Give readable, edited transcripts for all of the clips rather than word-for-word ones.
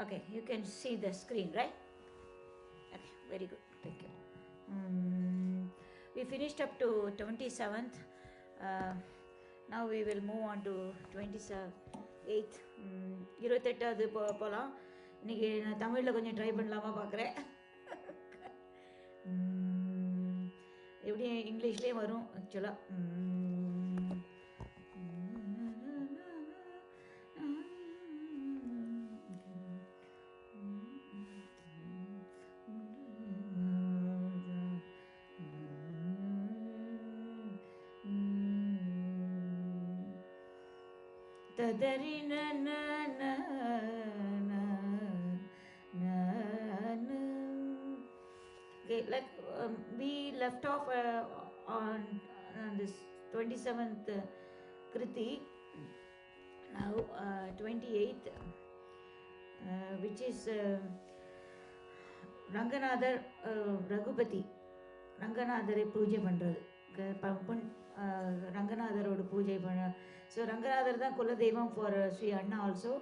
Okay, you can see the screen, right? Okay, very good. Thank you. We finished up to 27th. Uh, now we will move on to 28th. 28வது போகலாம். இன்னைக்கு நான் தமிழில் கொஞ்சம் try பண்ணலாமா பார்க்குறேன். எப்படி இங்கிலீஷ்லேயே வரும் ஆக்சுவலாக. Tadari na na na na na na. Okay, like we left off on this 27th Kriti. Now 28th, which is Ranganadhar Raghupati. Ranganadhare பூஜை பண்ணுறது. ரங்கநாதரோட பூஜை பண்ண. ஸோ ரங்கநாதர் தான் குலதெய்வம் ஃபார் ஸ்ரீ அண்ணா also.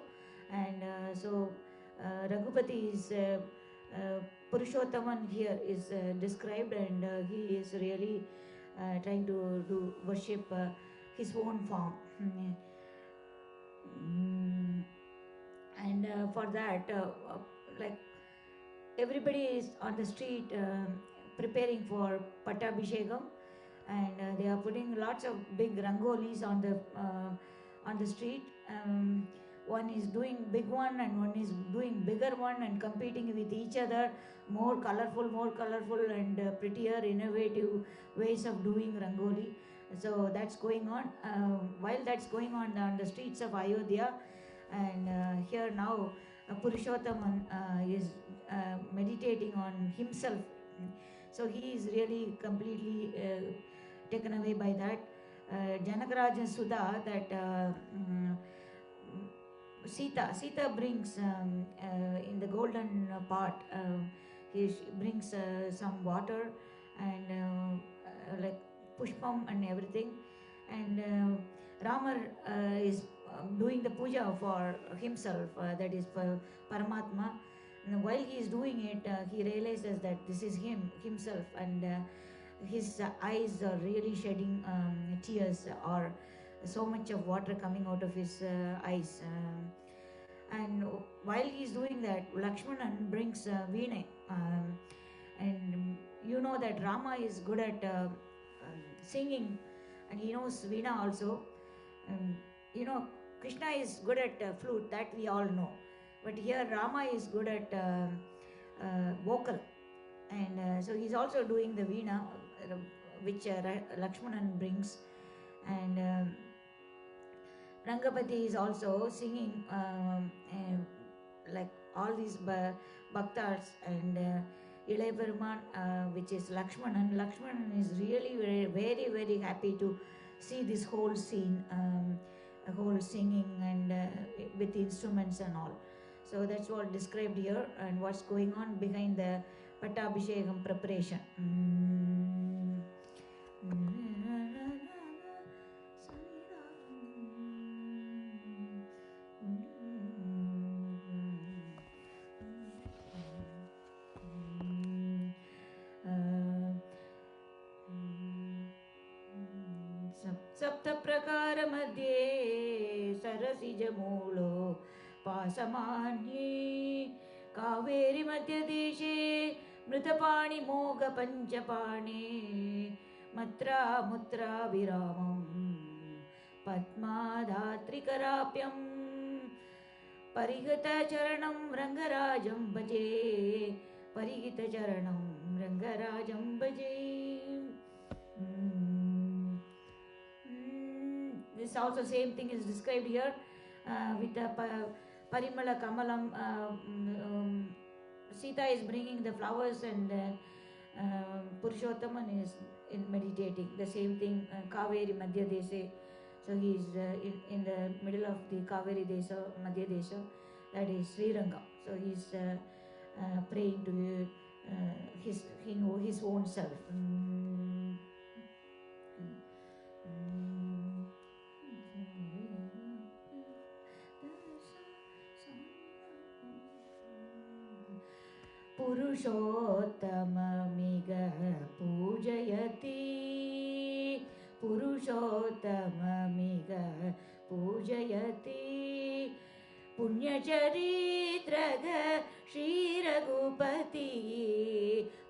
And so Raghupathi is Purushothaman here is described, and he is really trying to do worship his own form. And for that, like everybody is on the street preparing for Pattabhishekam, and they are putting lots of big rangolis on the street. One is doing big one and one is doing bigger one and competing with each other, more colorful and prettier, innovative ways of doing rangoli. So that's going on. While that's going on the streets of Ayodhya, and here now Purushothaman is meditating on himself. So he is really completely taken away by that. Janakaraja Sudha, that Sita brings in the golden pot, he brings some water and like pushpam and everything, and Ramar is doing the puja for himself, that is for Paramatma. And while he is doing it, he realizes that this is himself, and his eyes are really shedding tears, or so much of water coming out of his eyes. And while he is doing that, Lakshmanan brings Veena, and you know that Rama is good at singing, and he knows Veena also. You know, Krishna is good at flute, that we all know. But here Rama is good at vocal, and so he's also doing the Veena, which Lakshmanan brings, and Rangapati is also singing like all these bhaktas, and Ilai Peruman, which is Lakshmanan. Lakshmanan is really very happy to see this whole scene, whole singing and with instruments and all. So that's what described here, and what's going on behind the Pattabhishekam preparation. सप्तप्रकार मध्ये सरसिजमूलो पासमान्ये कावेरी मध्यदेशे मृतपाणिमोघपञ्चपाणे मत्रा मुत्रा विरामं पद्माधात्रिकराप्यं परिगतचरणं रङ्गराजं भजे परिगतचरणं रङ्गराजं भजे. This also same thing is described here with the Parimala Kamalam. Sita is bringing the flowers, and Purushothaman is meditating. The same thing, Kaveri Madhya Desa. So he is in the middle of the Kaveri Desa, Madhya Desa, that is Sriranga. So he is praying to his own self. पुरुषोत्तममिग पूजयति पुरुषोत्तममिग पूजयति पुण्यचरित्रग श्रीरघुपति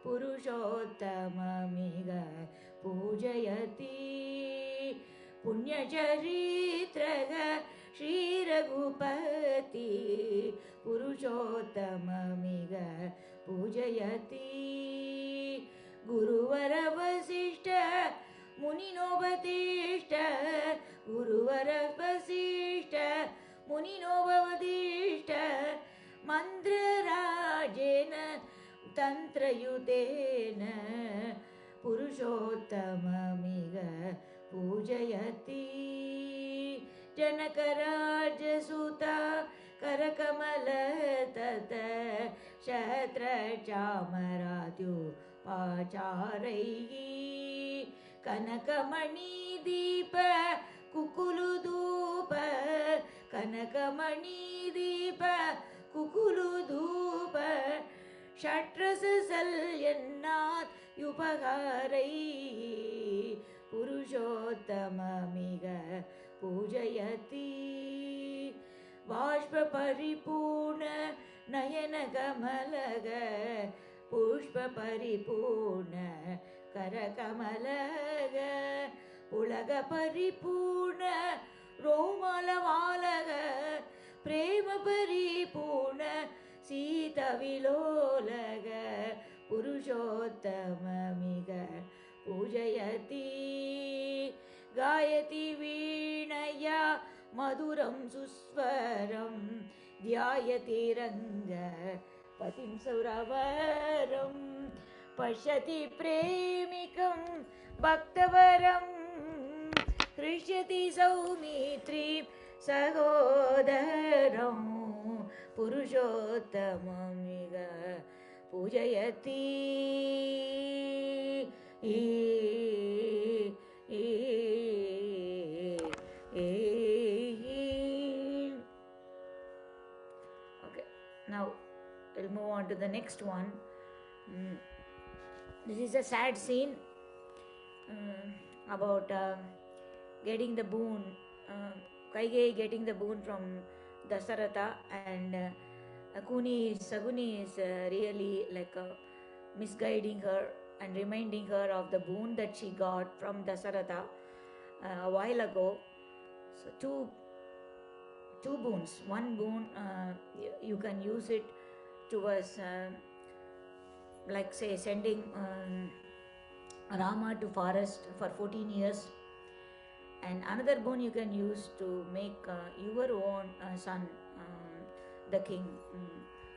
पुरुषोत्तममिग पूजयति पुण्यचरित्रग श्रीरघुपति पुरुषोत्तममिग पूजयति गुरुवर वसिष्ठ मुनिनोपदिष्ट गुरुवर वसिष्ठ मुनिनोपदिष्ट मन्त्रराजेन तन्त्रयुतेन पुरुषोत्तममिग पूजयति जनकराजसुता करकमलतत शत्रचामराद्युपाचारैः कनकमणिदीप कुकुलुधूप कनकमणिदीप कुकुलुधूप षट्रससल्यन्नात् युपहारैः पुरुषोत्तममिग पूजयति बाष्पपरिपूर्ण नयनकमलग पुष्पपरिपूर्ण करकमलग पुलगपरिपूर्ण रोमलवालग प्रेमपरिपूर्ण सीतविलोलग पुरुषोत्तममिग पूजयति गायति वीणया मधुरं सुस्वरं ध्यायति रङ्गपतिं सुरवरं पश्यति प्रेमिकं भक्तवरं हृष्यति सौमित्रीं सहोदरं पुरुषोत्तममिग पूजयति Okay, now we'll move on to the next one. This is a sad scene about getting the boon, Kaigeyi getting the boon from Dasaratha, and Saguni is really like misguiding her and reminding her of the boon that she got from Dasaratha a while ago. So two boons. One boon you can use it towards like say sending Rama to forest for 14 years, and another boon you can use to make your own son the king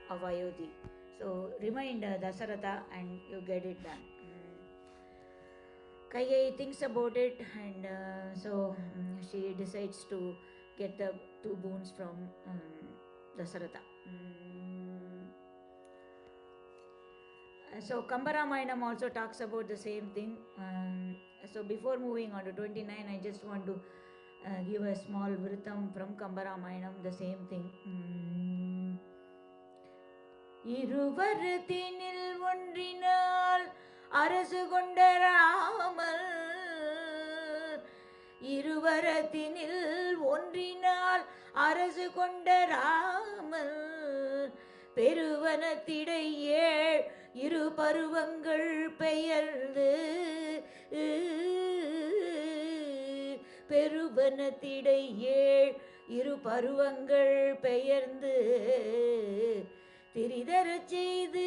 of Ayodhya. So remind Dasaratha and you get it done. Kaigeyi thinks about it, and so she decides to get the two boons from Dasaratha. So Kambaramayanam also talks about the same thing. So before moving on to 29, I just want to give a small vritam from Kambaramayanam, the same thing. இருவரத்தினில் ஒன்றினால் அரசு கொண்ட ராமர் இருவரத்தினில் ஒன்றினால் அரசு கொண்ட ராமர் பெருவனத்திடையே இரு பருவங்கள் பெயர்ந்து பெருவனத்திடையே இரு பருவங்கள் பெயர்ந்து திரிதரச் செய்து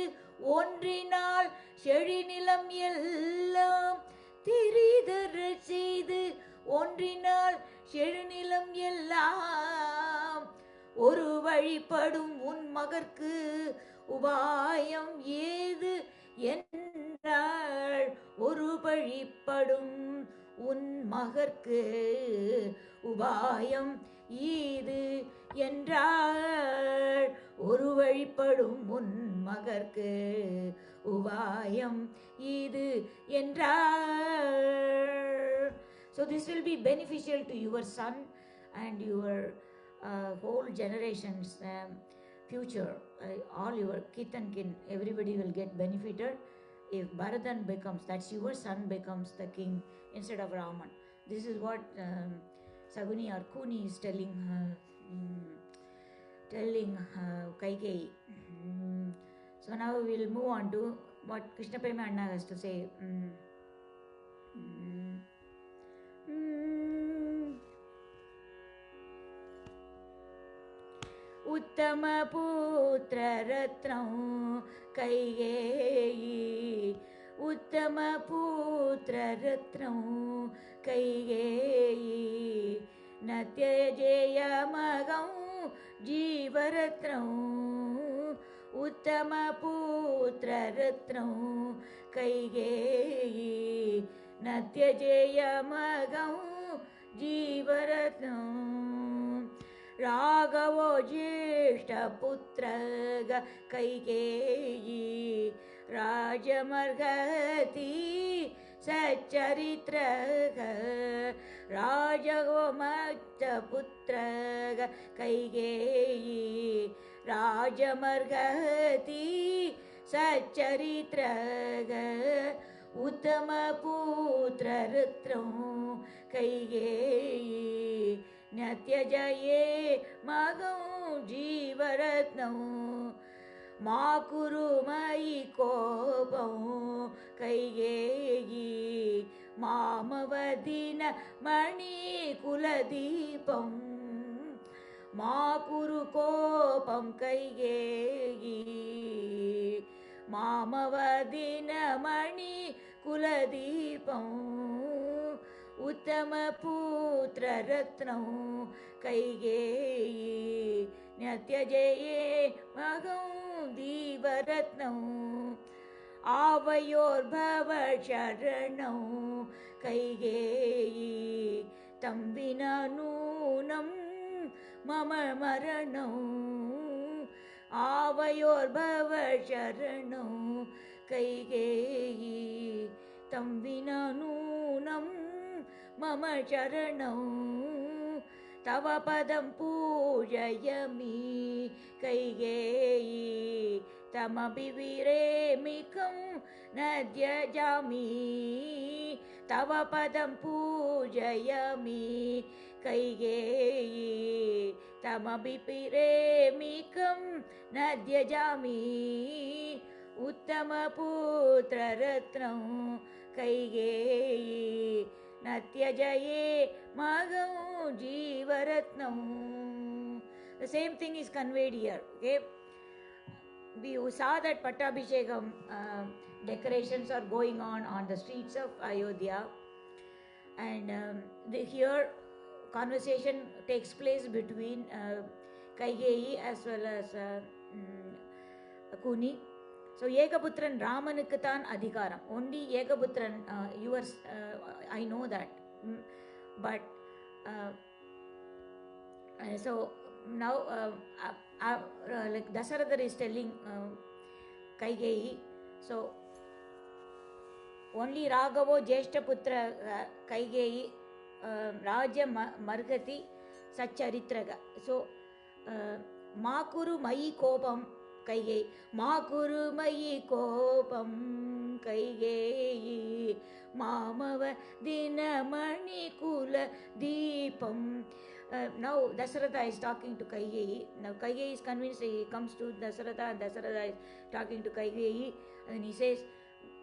ஒன்றினால் செழிநிலம் எல்லாம் திரிதரச் செய்து ஒன்றினால் செழுநிலம் எல்லாம் ஒரு வழிபடும் உன் மகற்கு உபாயம் ஏது என்றாள் ஒரு வழிபடும் உன் மகற்கு உபாயம் ஈது என்றாள் ஒரு வழிபடும் உன் மகற்கு உபாயம் ஈது என்றாள். So this will be beneficial to your son and your whole generations. future, all your kith and kin, everybody will get benefited if Bharatan becomes, that's your son, becomes the king instead of Raman. This is what Saguni or Kuni is telling Kaikeyi. So now we will move on to what Krishna Prema Anna has to say. उत्तम पुत्र रत्नं कैकेयी, उत्तम पुत्र रत्नं कैकेयी, न त्यजेय मगं जीवरत्नं, उत्तम पुत्र रत्नं कैकेयी, न त्यजेय मगं जीवरत्नं, राघवो ज्येष्ठपुत्र कैकेयी, राजमर्हति सच्चरित्र, राजगोमत्तपुत्र कैकेयी, राजमर्हति सच्चरित्र, उत्तम पुत्र रत्नं कैकेयी, न त्यजये मगं जीवरत्नं, मा कुरु मयि कोपं कैकेयी, मामवदिन मणिकुलदीपं, मा कुरु कोपं कैकेयी, मामवदिन मणिकुलदीपं, उत्तम पुत्र रत्नं कैकेयी, न त्यजेये मगं जीवरत्नं, आवयोर्भव शरणं कैकेयी, तं विना नूनं मम मरणं, आवयोर्भव शरणं कैकेयी, तं विना नूनं मम शरणं, तव पदं पूजयामि कैकेयी, तमपि विरेमिकं न त्यजामि, तव पदं पूजयामि कैकेयी, तमपि विरेमिकं न त्यजामि, उत्तम पुत्र रत्नं कैकेयी, न त्यजये मगं जीवरत्नं. The same thing is conveyed here. Okay, we saw that Pattabhishekam decorations are going on the streets of Ayodhya, and here conversation takes place between Kaikeyi as well as Kuni. So Ekaputran Ramanukku adhikaram. Only Ekaputran, yours, I know that, but so now like Dasaratha is telling Kaikeyi, so only Raghavo Jeshtaputra Kaikeyi Raja Margati Sacharitraga. So Makuru Mayi Kopam Kaikeyi, Makuru Mayi Kopam Kaikeyi, Mamava Dinamani Kula Deepam. Now Dasaratha is talking to Kaikeyi. Now Kaikeyi is convinced. He comes to Dasaratha, and Dasaratha is talking to Kaikeyi, and he says,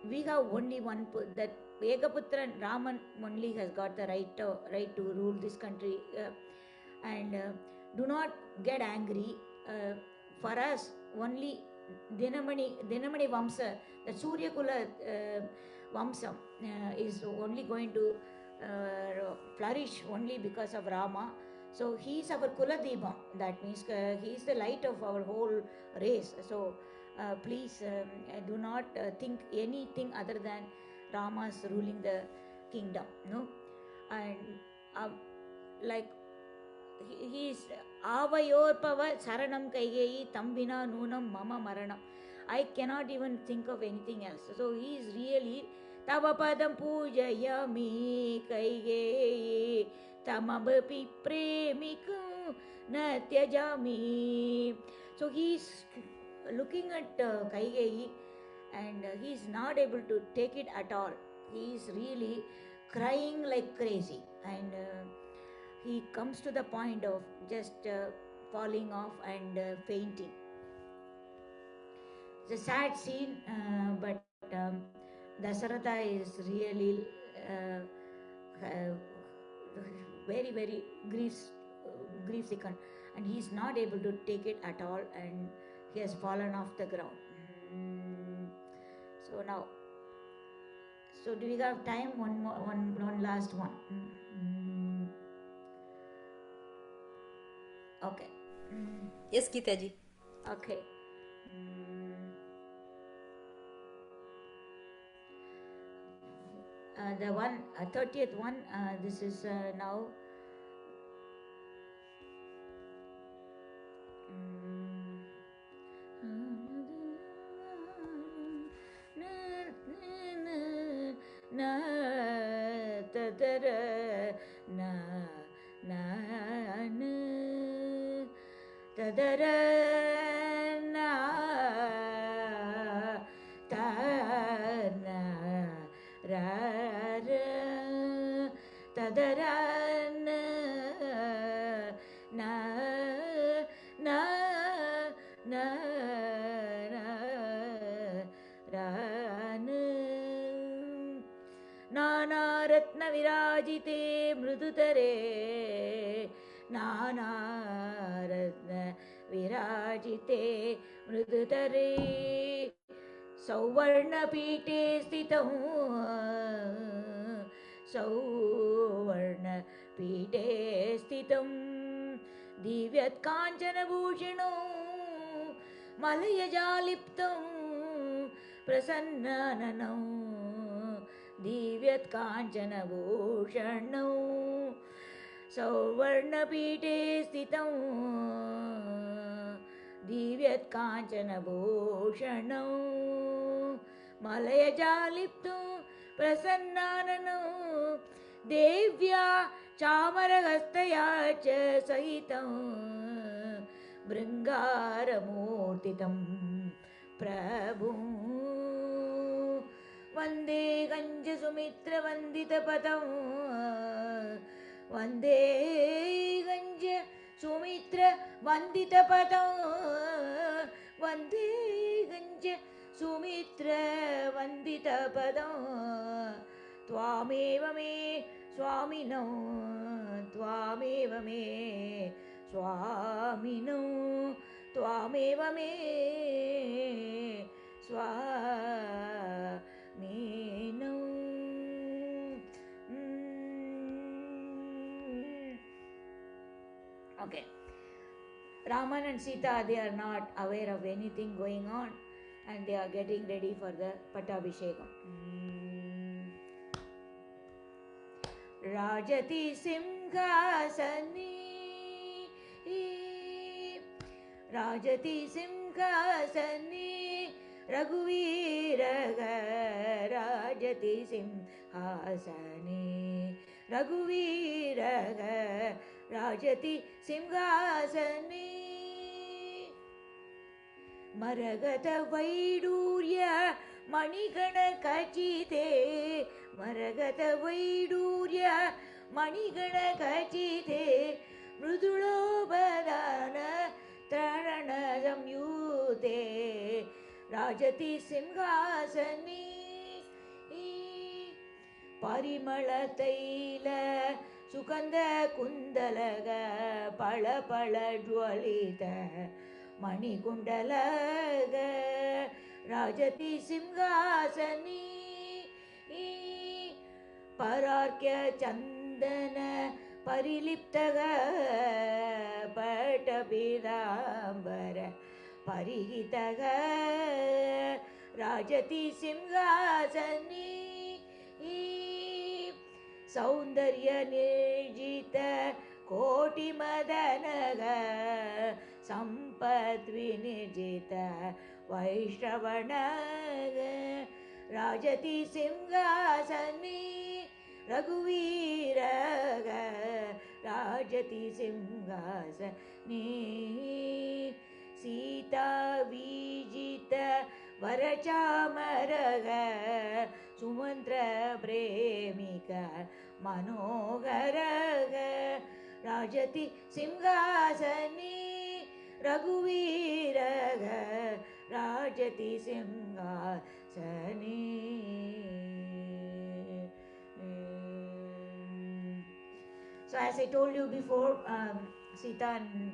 we have only one, that Ekaputran Raman only has got the right to rule this country, and do not get angry. For us, only Dinamani Vamsa, the Surya Kula Vamsam is only going to flourish only because of Rama. So he is our Kuladibam. That means he is the light of our whole race. So please do not think anything other than Rama's ruling the kingdom. No, and like he is Avayorpava Saranam Kaikeyi Tambina Nunam Mama Maranam. I cannot even think of anything else. So he is really Tavapadam Pujayami Kaikeyi Tamabapi Premiku Natyajami. So he's looking at Kaigeyi, and he's not able to take it at all. He is really crying like crazy, and he comes to the point of just falling off and fainting. It's a sad scene, but Dasaratha is really uh, very, very grief stricken, and he's not able to take it at all, and he has fallen off the ground. So now, so do we have time? One last one. Okay. Yes, Geeta ji. Okay. The 30th one, this is now. नानारत्न विराजिते मृदुतरे नानारत्न विराजिते मृदुतरे सौवर्णपीठे स्थितं सौवर्णपीठे स्थितं दिव्यत्काञ्चनभूषणो मलयजालिप्तं प्रसन्नाननौ दिव्यत्काञ्चनभूषणौ सौवर्णपीठे स्थितं दिव्यत्काञ्चनभूषणौ मलयजालिप्तं प्रसन्नाननौ देव्या चामरहस्तया च सहितं भृङ्गारमूर्तितं प्रभुं वन्दे गञ्जसुमित्रवन्दितपदं वन्दे गञ्जसुमित्रवन्दितपदं वन्दे गञ्जसुमित्रवन्दितपदं त्वामेव मे स्वामिनो त्वामेव मे स्वामिनो त्वामेव मे स्वामिनो. Okay. Raman and Sita, they are not aware of anything going on, and they are getting ready for the Pattabhishekam. Rajati Simhasani, Rajati Simhasani, Raghuveeraga, Rajati Simhasani, Raghuveeraga, Rajati Simhasani. Maragata Vaidurya Manigana Kachite, Maragata Vaidurya Manigana Kachite, Mrudulo Badana Tarana Samyute, Rajati Simhasani. Parimala Taila Sukanda Kundalaga Pala Pala Jwalita Mani Kundalaga Rajati Simhasani. Pararkya Chandana Pariliptaga Patapidambara Parihitaga Rajati Simhasani. Saundarya Nirjita Koti Madanaga Sampat Vinirjita Vaishravanaga Rajati Simhasani. Raghuveeraga Rajati Simhasani. वरचामरः Sumantra प्रेमिक Manohar राजति Sinhasane रघुवीरः राजति Sinhasane. So as I told you before, Sita and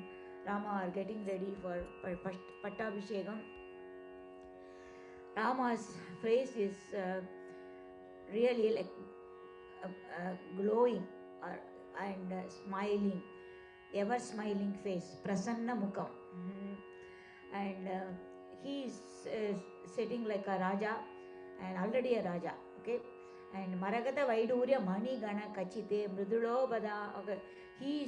Rama are getting ready for Pattabhishekam. Rama's face is really like glowing and smiling, ever smiling face, prasanna mukham. And he is sitting like a Raja, and already a Raja, okay. And Maragata Vaidurya Mani Gana Kachite Mridulobada. Okay. He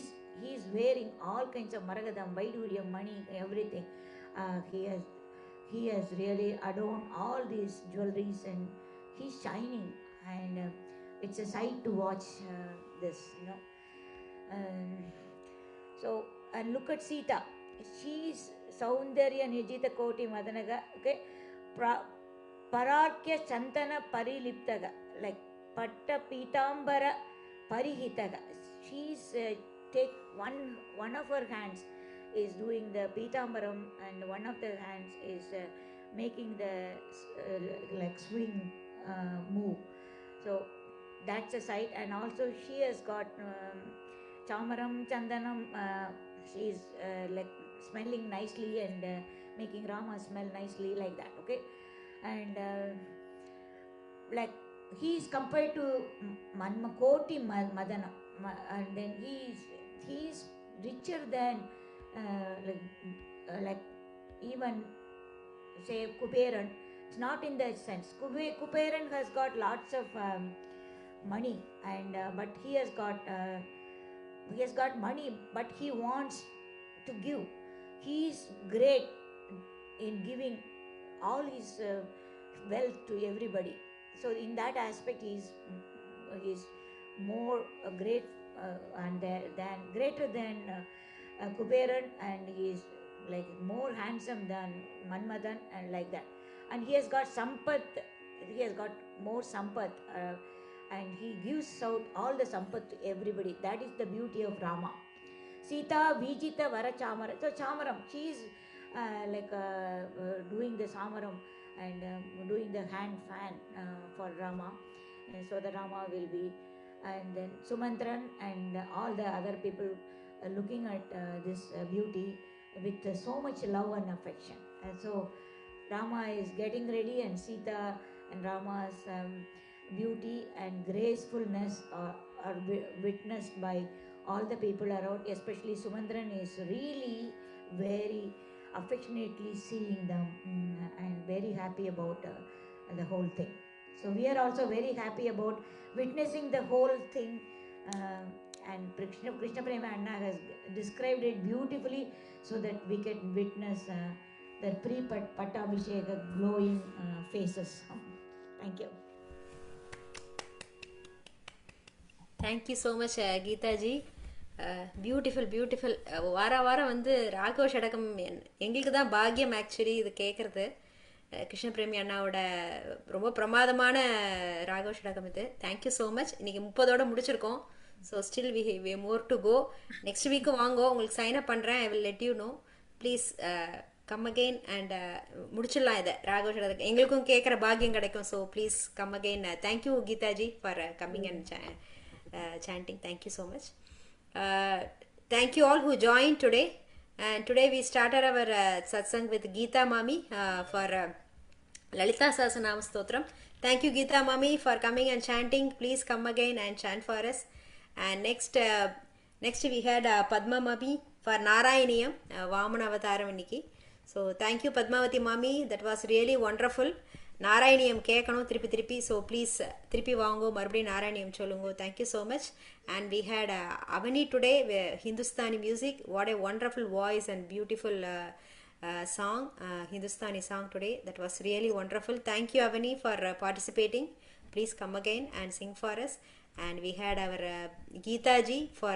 is wearing all kinds of Maragadam, Vaidurya, Mani, everything. He has really adorned all these jewelries, and he's shining, and it's a sight to watch this, you know. So, and look at Sita. She's Saundarya Nijita Koti Madanaga, okay. Pararkya Chantana Pariliptaga, like Patta Pitambara Parihitaga. She's take one of her hands is doing the Pitambaram, and one of the hands is making the like swing move. So that's a sight. And also she has got Chamaram Chandanam. She's like smelling nicely and making Rama smell nicely, like that, okay. And like he is compared to Koti Madana, and then he is richer than like even say Kuberan. It's not in that sense. Kuberan has got lots of money, and but he has got money, but he wants to give. He is great in giving all his wealth to everybody. So in that aspect, he is more great and greater than Kuberan, and he is like more handsome than Manmadan, and like that. And he has got Sampat. He has got more Sampat, and he gives out all the Sampat to everybody. That is the beauty of Rama. Sita Vijita Vara Chamaram. So Chamaram, she is like doing the Samaram and doing the hand fan for Rama, and so the Rama will be, and then Sumantran and all the other people looking at this beauty with so much love and affection. And so Rama is getting ready, and Sita and Rama's beauty and gracefulness are witnessed by all the people around. Especially Sumantran is really very affectionately seeing them and very happy about the whole thing. So we are also very happy about witnessing the whole thing, and Krishna Prema Anna has described it beautifully, so that we can witness the pre-Pattabhisheka glowing faces. Thank you. Thank you so much, Geeta ji. Beautiful. வாரம் வந்து ராகவ ஷடகம் எங்களுக்கு தான் பாக்கியம் actually இது கேட்குறது. கிருஷ்ண பிரேமி அண்ணாவோட ரொம்ப பிரமாதமான ராகவ ஷடகம் இது. Thank you so much. இன்றைக்கி 30 முடிச்சிருக்கோம். So still we more to go. Next week வாங்கோ, உங்களுக்கு சைன் அப் பண்ணுறேன். I will let you know. Please come again and முடிச்சிடலாம் இதை ராகவ ஷடகம். எங்களுக்கும் கேட்குற பாக்கியம் கிடைக்கும். So please come again. Thank you Geetaji for coming and chanting. Thank you so much. Thank you all who joined today. And today we started our satsang with Geeta Mami for Lalita Sahasranama Stotram. Thank you Geeta Mami for coming and chanting. Please come again and chant for us. And next we had Padma Mami for Narayaniyam, Vamana Avataram inniki. So thank you Padmavati Mami. That was really wonderful. Narayaneeyam கேட்கணும் திருப்பி. So please திருப்பி வாங்கோ, மறுபடியும் நாராயணியம் சொல்லுங்க. Thank you so much. And we had Avani today, Hindustani music. What a wonderful voice and beautiful song, Hindustani song today. That was really wonderful. Thank you Avani for participating. Please come again and sing for us. And we had our Geeta ji for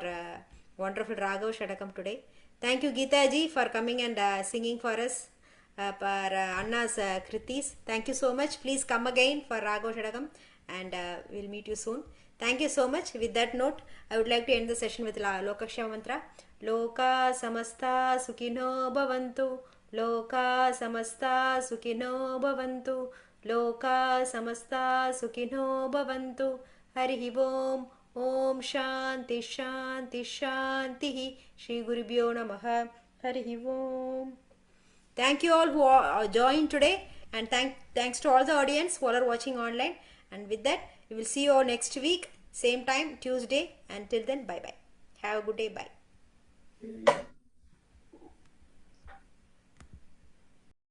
wonderful Raghav Shadakam today. Thank you Geeta ji for coming and singing for us. for Anna's kritis. Thank you so much. Please come again for Raghav Shadakam, and we'll meet you soon. Thank you so much. With that note, I would like to end the session with Lokakshama mantra. Loka samasta sukhino bhavantu. Loka samasta sukhino bhavantu. Loka samasta sukhino bhavantu. Harihi Om. Om Shanti Shanti Shanti. Shri Gurubhyo Namaha. Harihi Om. Thank you all who joined today, and thanks to all the audience who are watching online. And with that, we will see you all next week, same time, Tuesday. Until then, bye bye. Have a good day. Bye.